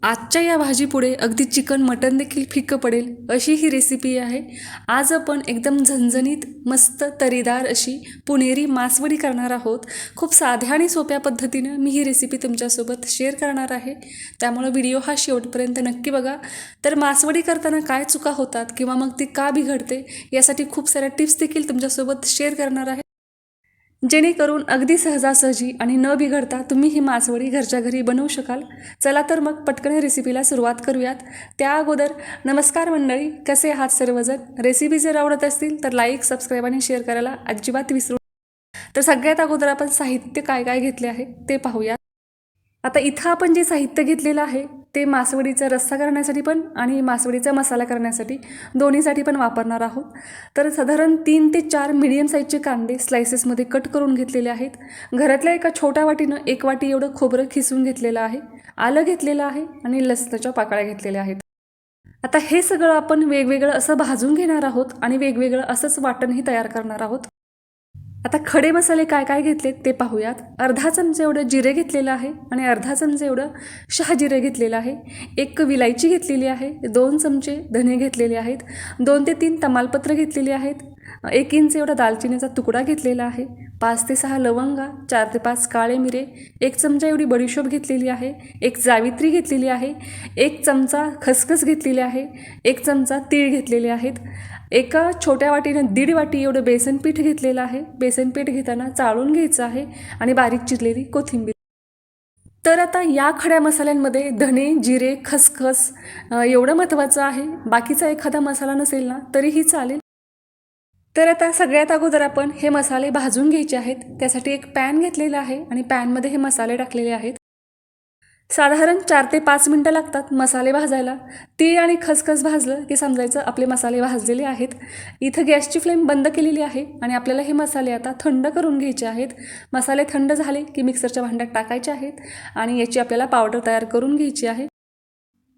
आजच्या या भाजीपुढे अगदी चिकन मटन देखील फिक्कं पडेल अशी ही रेसिपी आहे। आज आपण एकदम झणझणीत मस्त तरीदार अशी पुणेरी मासवडी करणार आहोत। खूप साध्या आणि सोप्या पद्धतीने मी ही रेसिपी तुमच्यासोबत शेअर करणार आहे, त्यामुळे व्हिडिओ हा शेवटपर्यंत नक्की बघा। तर मासवडी करताना काय चुका होतात किंवा मग ती का बिघडते यासाठी खूप साऱ्या टिप्स देखील तुमच्यासोबत शेअर करणार आहे, जेणेकरून अगदी सहजासहजी आणि न बिघडता तुम्ही ही मासवडी घरच्या घरी बनवू शकाल। चला तर मग पटकन रेसिपीला सुरुवात करूयात। त्या अगोदर नमस्कार मंडळी, कसे आहात सर्वजण? रेसिपी जर आवडत असतील तर लाईक, सबस्क्राईब आणि शेअर करायला अजिबात विसरू नका। तर सगळ्यात अगोदर आपण साहित्य काय काय घेतले आहे ते पाहूया। आता इथं आपण जे साहित्य घेतलेलं आहे ते मासवडीचा रस्सा करण्यासाठी पण आणि मासवडीचा मसाला करण्यासाठी दोन्हीसाठी पण वापरणार आहोत। तर साधारण 3 ते 4 मीडियम साईजचे कांदे स्लाइसेसमध्ये कट करून घेतलेले आहेत। घरातल्या एका छोट्या वाटीनं 1 वाटी एवढं खोबरं खिसून घेतलेलं आहे, आलं घेतलेलं आहे आणि लसणाच्या पाकळ्या घेतलेल्या आहेत। आता हे सगळं आपण वेगवेगळं असं भाजून घेणार आहोत आणि वेगवेगळं असंच वाटणही तयार करणार आहोत। आता खडे मसाले काय काय घेतलेत ते पाहूयात। अर्धा चमचा एवढं जिरे घेतलेलं आहे आणि अर्धा चमचा एवढं शहाजिरे घेतलेलं आहे। 1 विलायची घेतलेली आहे, 2 चमचे धने घेतलेले आहेत, 2 ते 3 तमालपत्र घेतलेली आहेत, 1 इंच एवढा दालचिनीचा तुकडा घेतलेला आहे, 5 ते 6 लवंगा, 4 ते 5 काळे मिरे, 1 चमचा एवढी बडीशोप घेतलेली आहे, 1 जावित्री घेतलेली आहे, 1 चमचा खसखस घेतलेली आहे, 1 चमचा तीळ घेतलेले आहेत, एका छोट्या वाटीने 1.5 वाटी एवढं बेसन पीठ घेतलेलं आहे। बेसन पीठ घेताना चाळून घ्यायचं आहे आणि बारीक चिरलेली कोथिंबीर। तर आता या खड्या मसाल्यांमध्ये धने, जिरे, खसखस एवढं महत्त्वाचं आहे। बाकीचा एखादा मसाला नसेल ना तरीही चालेल। तर आता सगळ्यात अगोदर आपण हे मसाले भाजून घ्यायचे आहेत। त्यासाठी एक पॅन घेतलेला आहे आणि पॅनमध्ये हे मसाले टाकलेले आहेत। साधारण 4 ते 5 मिनिटं लागतात मसाले भाजायला। तीळ आणि खसखस भाजलं की समजायचं आपले मसाले भाजलेले आहेत। इथं गॅसची फ्लेम बंद केलेली आहे आणि आपल्याला हे मसाले आता थंड करून घ्यायचे आहेत। मसाले थंड झाले की मिक्सरच्या भांड्यात टाकायचे आहेत आणि याची आपल्याला पावडर तयार करून घ्यायची आहे।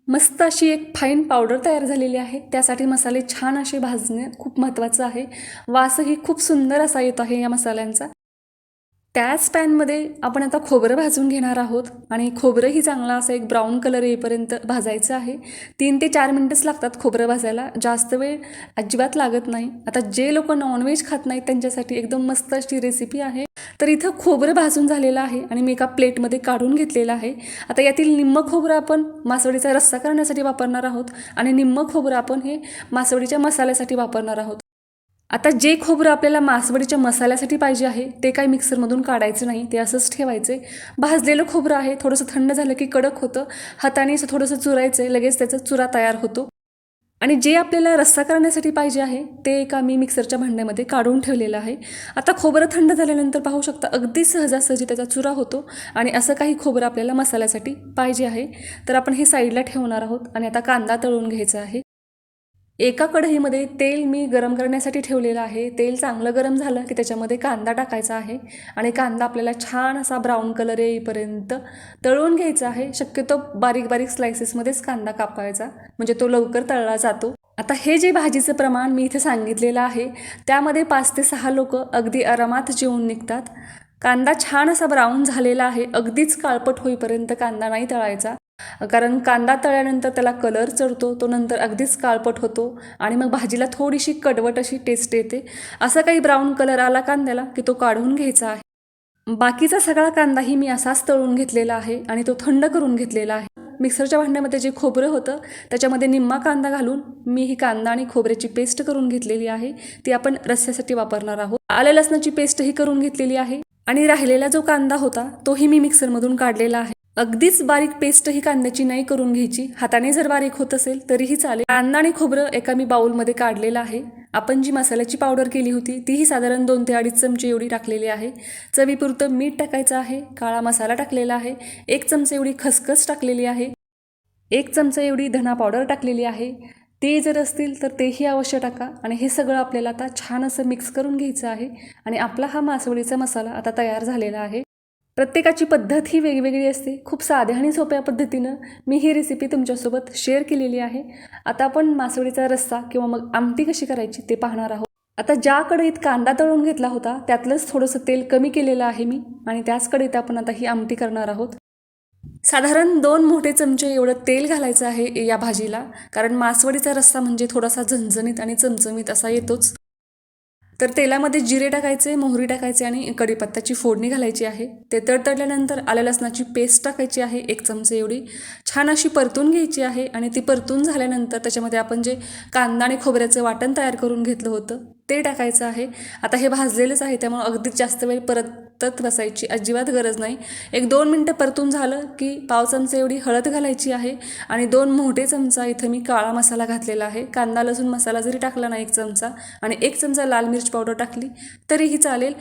मस्त अशी एक फाईन पावडर तयार झालेली आहे। त्यासाठी मसाले छान असे भाजणे खूप महत्त्वाचं आहे। वासही खूप सुंदर असा येतो आहे या मसाल्यांचा। त्याच पॅनमध्ये आपण आता खोबरं भाजून घेणार आहोत आणि खोबरंही चांगला असा एक ब्राऊन कलर येईपर्यंत भाजायचं आहे। 3 ते 4 मिनिटच लागतात खोबरं भाजायला, जास्त वेळ अजिबात लागत नाही। आता जे लोक नॉनव्हेज खात नाहीत त्यांच्यासाठी एकदम मस्त अशी रेसिपी आहे। तर इथं खोबरं भाजून झालेलं आहे आणि मी एका प्लेटमध्ये काढून घेतलेलं आहे। आता यातील निम्म खोबरं आपण मासवडीचा रस्सा करण्यासाठी वापरणार आहोत आणि निम्म खोबरं आपण हे मासवडीच्या मसाल्यासाठी वापरणार आहोत। आता जे खोबरं आपल्याला मासवडीच्या मसाल्यासाठी पाहिजे आहे ते काही मिक्सरमधून काढायचं नाही, ते असंच ठेवायचे। भाजलेलं खोबरं आहे, थोडंसं थंड झालं की कडक होतं, हाताने असं थोडंसं चुरायचं, लगेच त्याचा चुरा तयार होतो। आणि जे आपल्याला रस्सा करण्यासाठी पाहिजे आहे ते एका मी मिक्सरच्या भांड्यामध्ये काढून ठेवलेलं आहे। आता खोबरं थंड झाल्यानंतर पाहू शकता अगदी सहजासहजी त्याचा चुरा होतो आणि असं काही खोबरं आपल्याला मसाल्यासाठी पाहिजे आहे। तर आपण हे साईडला ठेवणार आहोत आणि आता कांदा तळून घ्यायचा आहे। एका कढईमध्ये तेल मी गरम करण्यासाठी ठेवलेलं आहे। तेल चांगलं गरम झालं की त्याच्यामध्ये कांदा टाकायचा आहे आणि कांदा आपल्याला छान असा ब्राऊन कलर येईपर्यंत तळून घ्यायचा आहे। शक्यतो बारीक बारीक स्लाइसेसमध्येच कांदा कापायचा, म्हणजे तो लवकर तळला जातो। आता हे जे भाजीचं प्रमाण मी इथे सांगितलेलं आहे त्यामध्ये 5 ते 6 लोक अगदी आरामात जेवून निघतात। कांदा छान असा ब्राऊन झालेला आहे, अगदीच काळपट होईपर्यंत कांदा नाही तळायचा, कारण कांदा तळल्यानंतर त्याला कलर चढतो, तो नंतर अगदीच काळपट होतो आणि मग भाजीला थोडीशी कडवट अशी टेस्ट येते। असा काही ब्राऊन कलर आला कांद्याला की तो काढून घ्यायचा आहे। बाकीचा सगळा कांदाही मी असाच तळून घेतलेला आहे आणि तो थंड करून घेतलेला आहे। मिक्सरच्या भांड्यामध्ये जे खोबरं होतं त्याच्यामध्ये निम्मा कांदा घालून मी ही कांदा आणि खोबऱ्याची पेस्ट करून घेतलेली आहे, ती आपण रस्स्यासाठी वापरणार आहोत। आलं लसणाची पेस्टही करून घेतलेली आहे आणि राहिलेला जो कांदा होता तोही मी मिक्सरमधून काढलेला आहे। अगदीच बारीक पेस्ट ही कांद्याची नाही करून घ्यायची, हाताने जर बारीक होत असेल तरीही चालेल। कांदा आणि खोबरं एका मी बाउलमध्ये काढलेलं आहे। आपण जी मसाल्याची पावडर केली होती तीही साधारण 2 ते 2.5 चमचे एवढी टाकलेली आहे। चवीपुरतं मीठ टाकायचं आहे, काळा मसाला टाकलेला आहे, 1 चमचा एवढी खसखस टाकलेली आहे, 1 चमचा एवढी धना पावडर टाकलेली आहे। ते जर असतील तर तेही अवश्य टाका आणि हे सगळं आपल्याला आता छान असं मिक्स करून घ्यायचं आहे आणि आपला हा मासवडीचा मसाला आता तयार झालेला आहे। प्रत्येकाची पद्धत ही वेगवेगळी असते। खूप साध्या आणि सोप्या पद्धतीनं मी ही रेसिपी तुमच्यासोबत शेअर केलेली आहे। आता आपण मासवडीचा रस्सा किंवा मग आमटी कशी करायची ते पाहणार आहोत। आता ज्या कढईत कांदा तळून घेतला होता त्यातलंच थोडंसं तेल कमी केलेलं आहे मी आणि त्याच कढईत आपण आता ही आमटी करणार आहोत। साधारण 2 मोठे चमचे एवढं तेल घालायचं आहे या भाजीला, कारण मासवडीचा रस्सा म्हणजे थोडासा झणझणीत आणि चमचमीत असा येतोच. तर तेलामध्ये जिरे टाकायचे, मोहरी टाकायचे आणि कढीपत्त्याची फोडणी घालायची आहे. ते तडतडल्यानंतर आलं लसणाची पेस्ट टाकायची आहे 1 चमचे एवढी. छान अशी परतून घ्यायची आहे आणि ती परतून झाल्यानंतर त्याच्यामध्ये आपण जे कांदा आणि खोबऱ्याचं वाटण तयार करून घेतलं होतं ते टाकायचं आहे. आता हे भाजलेलंच आहे, त्यामुळे अगदीच जास्त वेळ परतत बसायची अजिबात गरज नाही. 1-2 मिनटं परतून झालं की पाव चमचे एवढी हळद घालायची आहे आणि 2 मोठे चमचा इथं मी काळा मसाला घातलेला आहे. कांदा लसूण मसाला जरी टाकला ना 1 चमचा आणि 1 चमचा लाल मिरच पावडर टाकली तरीही चालेल.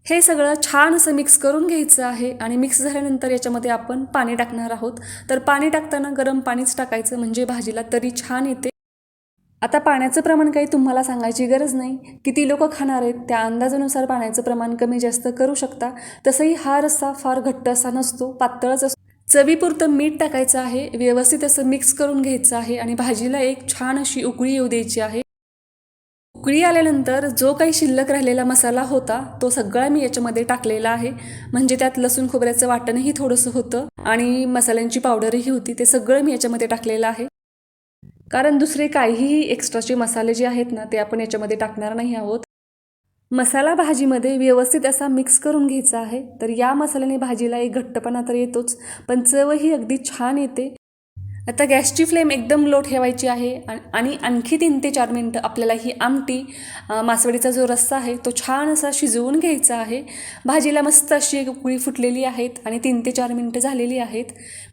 हे सगळं छान असं मिक्स करून घ्यायचं आहे आणि मिक्स झाल्यानंतर याच्यामध्ये आपण पाणी टाकणार आहोत. तर पाणी टाकताना गरम पाणीच टाकायचं, म्हणजे भाजीला तरी छान येते. आता पाण्याचं प्रमाण काही तुम्हाला सांगायची गरज नाही. किती लोकं खाणार आहेत त्या अंदाजानुसार पाण्याचं प्रमाण कमी जास्त करू शकता. तसंही हा रस्सा फार घट्ट असा नसतो, पातळच असतो. चवीपुरतं मीठ टाकायचं आहे, व्यवस्थित असं मिक्स करून घ्यायचं आहे आणि भाजीला एक छान अशी उकळी येऊ द्यायची आहे. उकळी आल्यानंतर जो काही शिल्लक राहिलेला मसाला होता तो सगळा मी याच्यामध्ये टाकलेला आहे. म्हणजे त्यात लसूण खोबऱ्याचं वाटणही थोडंसं होतं आणि मसाल्यांची पावडरही होती, ते सगळं मी याच्यामध्ये टाकलेलं आहे. कारण दुसरे काहीही एक्स्ट्राचे मसाले जे आहेत ना ते आपण याच्यामध्ये टाकणार नाही आहोत. मसाला भाजीमध्ये व्यवस्थित असा मिक्स करून घ्यायचा आहे. तर या मसाल्याने भाजीला एक घट्टपणा तर येतोच, पण चवही अगदी छान येते. आता गॅसची फ्लेम एकदम लो ठेवायची आहे आणि आणखी 3 ते 4 मिनटं आपल्याला ही आमटी, मासवडीचा जो रस्सा आहे तो छान असा शिजवून घ्यायचा आहे. भाजीला मस्त अशी एक उकळी फुटलेली आहेत आणि 3 ते 4 मिनटं झालेली आहेत.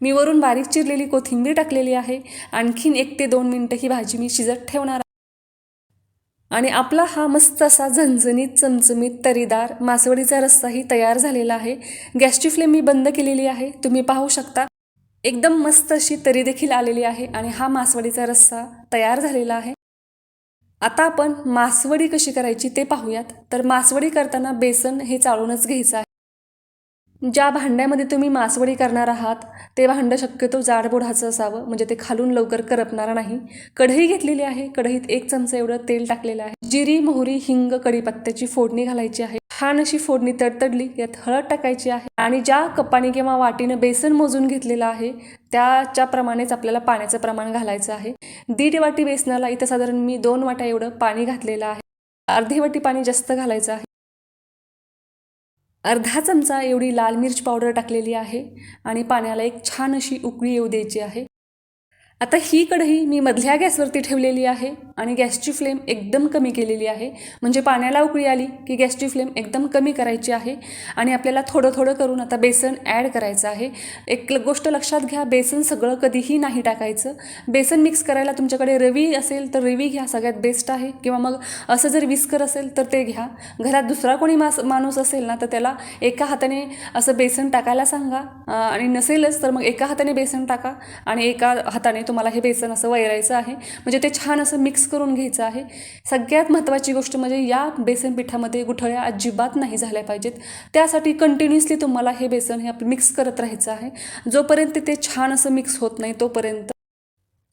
मी वरून बारीक चिरलेली कोथिंबीर टाकलेली आहे. आणखीन 1 ते 2 मिनटं ही भाजी मी शिजत ठेवणार आणि आपला हा मस्त असा झणझणीत चमचमीत तरीदार मासवडीचा रस्साही तयार झालेला आहे. गॅसची फ्लेम मी बंद केलेली आहे, तुम्ही पाहू शकता. एकदम मस्त अशी तरी देखील आलेली आहे आणि हा मासवडीचा रस्सा तयार झालेला आहे. आता आपण मासवडी कशी करायची ते पाहूयात. तर मासवडी करताना बेसन हे चाळूनच घ्यायचं आहे. ज्या भांड्यामध्ये तुम्ही मासवडी करणार आहात ते भांडं शक्यतो जाडबुडाचं असावं, म्हणजे ते खालून लवकर करपणार नाही. कढई घेतलेली आहे, कढईत 1 चमचा एवढं तेल टाकलेलं आहे. जिरी, मोहरी, हिंग, कढीपत्त्याची फोडणी घालायची आहे. छान अशी फोडणी तडतडली यात हळद टाकायची आहे आणि ज्या कपाने किंवा वाटीनं बेसन मोजून घेतलेलं आहे त्याच्याप्रमाणेच आपल्याला पाण्याचं प्रमाण घालायचं आहे. 1.5 वाटी बेसनाला इथं साधारण मी 2 वाट्या एवढं पाणी घातलेलं आहे. अर्धी वाटी पाणी जास्त घालायचं आहे. अर्धा चमचा एवढी लाल मिर्च पावडर टाकलेली आहे आणि पाण्याला एक छान अशी उकळी येऊ द्यायची आहे. आता ही कढई मी मधल्या गॅसवरती ठेवलेली आहे आणि गॅसची फ्लेम एकदम कमी केलेली आहे. म्हणजे पाण्याला उकळी आली की गॅसची फ्लेम एकदम कमी करायची आहे आणि आपल्याला थोडं थोडं करून आता बेसन ॲड करायचं आहे. एक गोष्ट लक्षात घ्या, बेसन सगळं कधीही नाही टाकायचं. बेसन मिक्स करायला तुमच्याकडे रवी असेल तर रवी घ्या, सगळ्यात बेस्ट आहे. किंवा मग असं जर विस्कर असेल तर ते घ्या. घरात दुसरा कोणी माणूस असेल ना तर त्याला एका हाताने असं बेसन टाकायला सांगा आणि नसेलच तर मग एका हाताने बेसन टाका आणि एका हाताने तुम्हाला हे बेसन असं वैरायचं आहे. म्हणजे ते छान असं मिक्स करून घ्यायचं आहे. सगळ्यात महत्त्वाची गोष्ट म्हणजे या बेसन पिठामध्ये गुठळ्या अजिबात नाही झाल्या पाहिजेत. त्यासाठी कंटिन्युअसली तुम्हाला हे बेसन हे मिक्स करत राहायचं आहे, जोपर्यंत ते छान असं मिक्स होत नाही तोपर्यंत.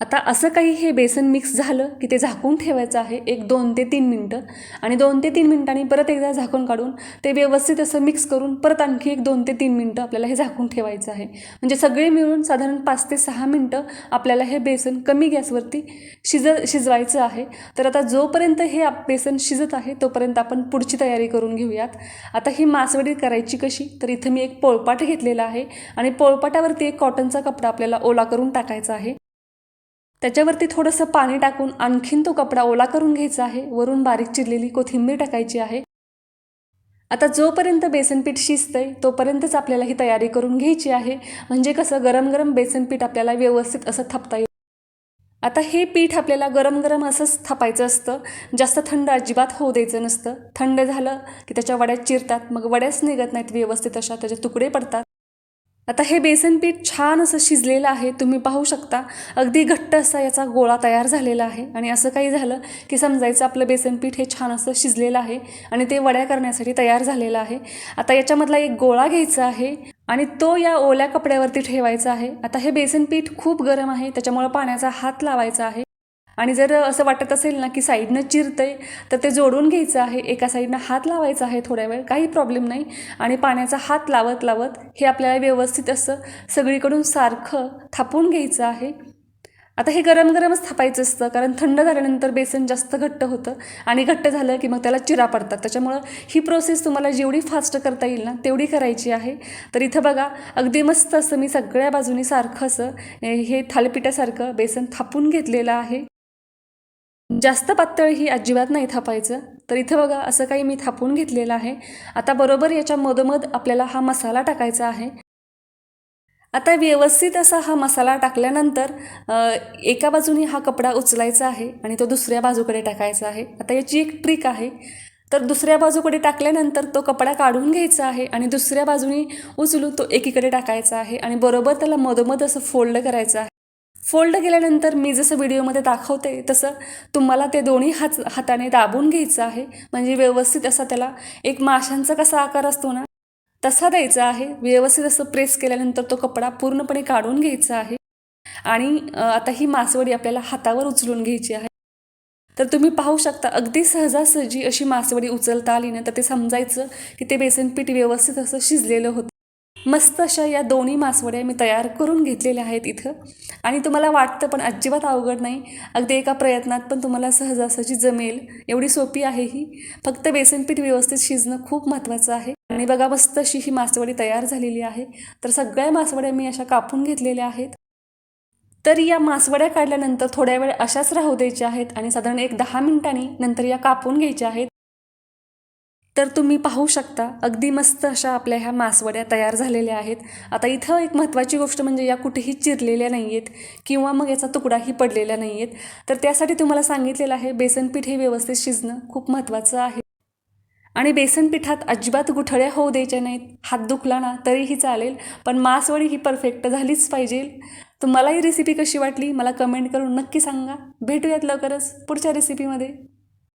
आता असं काही हे बेसन मिक्स झालं की ते झाकून ठेवायचं आहे एक 2 ते 3 मिनटं आणि 2 ते 3 मिनटांनी परत एकदा झाकून काढून ते व्यवस्थित असं मिक्स करून परत आणखी एक 2 ते 3 मिनटं आपल्याला हे झाकून ठेवायचं आहे. म्हणजे सगळे मिळून साधारण 5 ते 6 मिनटं आपल्याला हे बेसन कमी गॅसवरती शिजवायचं आहे. तर आता जोपर्यंत हे बेसन शिजत आहे तोपर्यंत आपण पुढची तयारी करून घेऊयात. आता ही मासवडी करायची कशी, तर इथं मी एक पोळपाट घेतलेला आहे आणि पोळपाटावरती एक कॉटनचा कपडा आपल्याला ओला करून टाकायचा आहे. त्याच्यावरती थोडंसं पाणी टाकून आणखीन तो कपडा ओला करून घ्यायचा आहे. वरून बारीक चिरलेली कोथिंबीर टाकायची आहे. आता जोपर्यंत बेसनपीठ शिजतंय तोपर्यंतच आपल्याला ही तयारी करून घ्यायची आहे. म्हणजे कसं गरम गरम बेसनपीठ आपल्याला व्यवस्थित असं थापता येईल. आता हे पीठ आपल्याला गरम गरम असंच थापायचं असतं, जास्त थंड अजिबात होऊ द्यायचं नसतं. थंड झालं की त्याच्या वड्या चिरतात, मग वड्याच निघत नाहीत व्यवस्थित, अशा त्याचे तुकडे पडतात. आता हे बेसनपीठ छान असं शिजलेलं आहे, तुम्ही पाहू शकता. अगदी घट्ट असा याचा गोळा तयार झालेला आहे आणि असं काही झालं की समजायचं आपलं बेसनपीठ हे छान असं शिजलेलं आहे आणि ते वड्या करण्यासाठी तयार झालेलं आहे. आता याच्यामधला एक गोळा घ्यायचा आहे आणि तो या ओल्या कपड्यावरती ठेवायचा आहे. आता हे बेसनपीठ खूप गरम आहे, त्याच्यामुळे पाण्याचा हात लावायचा आहे आणि जर असं वाटत असेल ना की साईडनं चिरतंय तर ते जोडून घ्यायचं आहे. एका साईडनं हात लावायचा आहे थोड्या वेळ, काही प्रॉब्लेम नाही. आणि पाण्याचा हात लावत लावत हे आपल्याला व्यवस्थित असं सगळीकडून सारखं थापून घ्यायचं आहे. आता हे गरम गरमच थापायचं असतं, कारण थंड झाल्यानंतर बेसन जास्त घट्ट होतं आणि घट्ट झालं की मग त्याला चिरा पडतात. त्याच्यामुळं ही प्रोसेस तुम्हाला जेवढी फास्ट करता येईल ना तेवढी करायची आहे. तर इथं बघा अगदी मस्त असं मी सगळ्या बाजूनी सारखं असं हे थालीपीठासारखं बेसन थापून घेतलेलं आहे. जास्त पातळ ही अजिबात नाही थापायचं. तर इथं बघा असं काही मी थापून घेतलेलं आहे. आता बरोबर याच्या मधोमध आपल्याला हा मसाला टाकायचा आहे. आता व्यवस्थित असा हा मसाला टाकल्यानंतर एका बाजूने हा कपडा उचलायचा आहे आणि तो दुसऱ्या बाजूकडे टाकायचा आहे. आता याची एक ट्रिक आहे. तर दुसऱ्या बाजूकडे टाकल्यानंतर तो कपडा काढून घ्यायचा आहे आणि दुसऱ्या बाजूने उचलून तो एकीकडे टाकायचा आहे आणि बरोबर त्याला मधोमध असं फोल्ड करायचं आहे. फोल्ड केल्यानंतर मी जसं व्हिडिओमध्ये दाखवते तसं तुम्हाला ते दोन्ही हाताने दाबून घ्यायचं आहे. म्हणजे व्यवस्थित असा त्याला एक माशांचा कसा आकार असतो ना तसा द्यायचा आहे. व्यवस्थित असं प्रेस केल्यानंतर तो कपडा पूर्णपणे काढून घ्यायचा आहे. आणि आता ही मासवडी आपल्याला हातावर उचलून घ्यायची आहे. तर तुम्ही पाहू शकता अगदी सहजासहजी अशी मासवडी उचलता आली ना तर ते समजायचं की ते बेसन पीठ व्यवस्थित असं शिजलेलं होतं. मस्त अशा या दोन्ही मासवड्या मी तयार करून घेतलेल्या आहेत इथं. आणि तुम्हाला वाटतं पण अजिबात अवघड नाही, अगदी एका प्रयत्नात पण तुम्हाला सहजासहजी जमेल, एवढी सोपी आहे ही. फक्त बेसन पीठ व्यवस्थित शिजणं खूप महत्त्वाचं आहे. आणि बघा मस्त अशी ही मासवडी तयार झालेली आहे. तर सगळ्या मासवड्या मी अशा कापून घेतलेल्या आहेत. तर या मासवड्या काढल्यानंतर थोड्या वेळ अशाच राहू द्यायच्या आहेत आणि साधारण एक 10 मिनिटांनी नंतर या कापून घ्यायच्या आहेत. तर तुम्ही पाहू शकता अगदी मस्त अशा आपल्या ह्या मासवड्या तयार झालेल्या आहेत. आता इथं एक महत्त्वाची गोष्ट म्हणजे या कुठेही चिरलेल्या नाही आहेत किंवा मग याचा तुकडाही पडलेला नाही आहेत. तर त्यासाठी तुम्हाला सांगितलेलं आहे बेसन पीठ हे व्यवस्थित शिजणं खूप महत्त्वाचं आहे. आणि बेसन पिठात अजिबात गुठळ्या होऊ द्यायच्या नाहीत. हात दुखला ना तरीही चालेल, पण मासवडी ही परफेक्ट झालीच पाहिजे. तुम्हाला ही रेसिपी कशी वाटली मला कमेंट करून नक्की सांगा. भेटूयात लवकरच पुढच्या रेसिपीमध्ये.